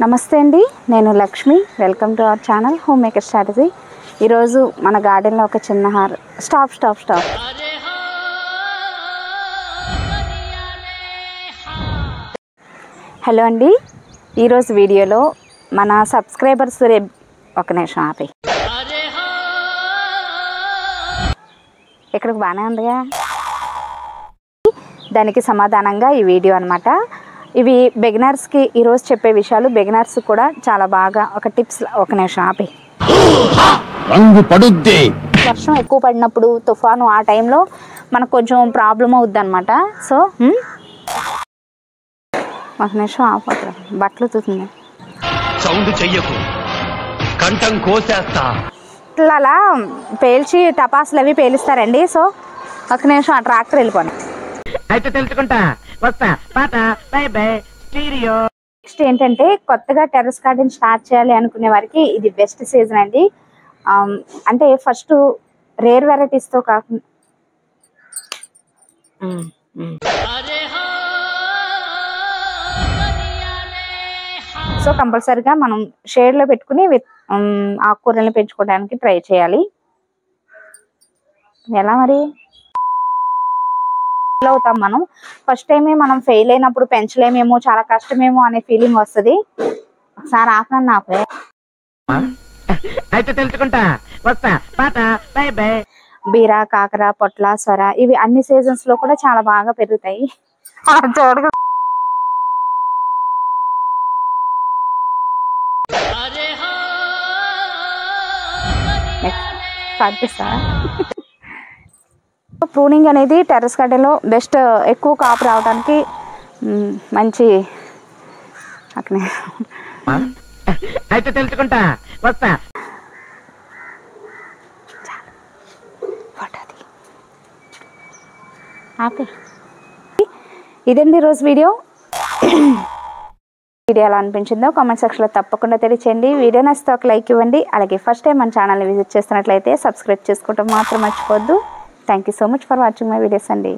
నమస్తే అండి, నేను Lakshmi. Welcome to our channel home maker strategy. ఈరోజు మన గార్డెన్లో ఒక చిన్న స్టాప్. హలో అండి, ఈరోజు వీడియోలో మన సబ్స్క్రైబర్స్ ఒక నిమిషం ఆపి ఇక్కడికి బాగానే ఉందిగా, దానికి సమాధానంగా ఈ వీడియో అనమాట. ఇవి బిగినర్స్కి ఈరోజు చెప్పే విషయాలు బిగినర్స్ కూడా చాలా బాగా ఒక టిప్స్. ఒక నిమిషం ఆపి. వర్షం ఎక్కువ పడినప్పుడు తుఫాను ఆ టైంలో మనకు కొంచెం ప్రాబ్లం అవుద్ది అనమాట. సో ఒక నిమిషం ఆపట్లేదు, బట్టలు తుతుంది. ఇట్లా అలా పేల్చి టపాసులు అవి పేలుస్తారండి. సో ఒక నిమిషం ఆ ట్రాక్టర్ వెళ్ళిపోండి. అయితే తెలుసుకుంటా వస్తా పాట బై బై స్టీరియో. నెక్స్ట్ ఏంటంటే, కొత్తగా టెర్రస్ గార్డెన్ స్టార్ట్ చేయాలి అనుకునే వారికి ఇది బెస్ట్ సీజన్ అండి. అంటే ఫస్ట్ రేర్ వెరైటీస్తో కాకుండా సో కంపల్సరీగా మనం షేడ్లో పెట్టుకుని ఆకుకూరలను పెంచుకోవడానికి ట్రై చేయాలి. ఎలా మరి అవుతాం మనం ఫస్ట్ టైమే మనం ఫెయిల్ అయినప్పుడు పెంచలేమేమో, చాలా కష్టమేమో అనే ఫీలింగ్ వస్తుంది. ఒకసారి ఆపనండి నాపే. అయితే తెలుసుకుంటా వస్తా పాట బై బై. బీర, కాకర, పొట్ల, సొర ఇవి అన్ని సీజన్స్ లో కూడా చాలా బాగా పెరుగుతాయి. చూడగా ప్రూనింగ్ అనేది టెర్రస్ గార్డెన్లో బెస్ట్. ఎక్కువ కాపు రావడానికి మంచి. అయితే తెలుసుకుంటా వస్తా. ఇదండి ఈరోజు వీడియో ఎలా అనిపించిందో కామెంట్ సెక్షన్లో తప్పకుండా తెలియచేయండి. వీడియో నచ్చితే ఒక లైక్ ఇవ్వండి. అలాగే ఫస్ట్ టైం మన ఛానల్ని విజిట్ చేస్తున్నట్లయితే సబ్స్క్రైబ్ చేసుకోవడం మాత్రం మర్చిపోవద్దు. Thank you so much for watching my videos, Sandy.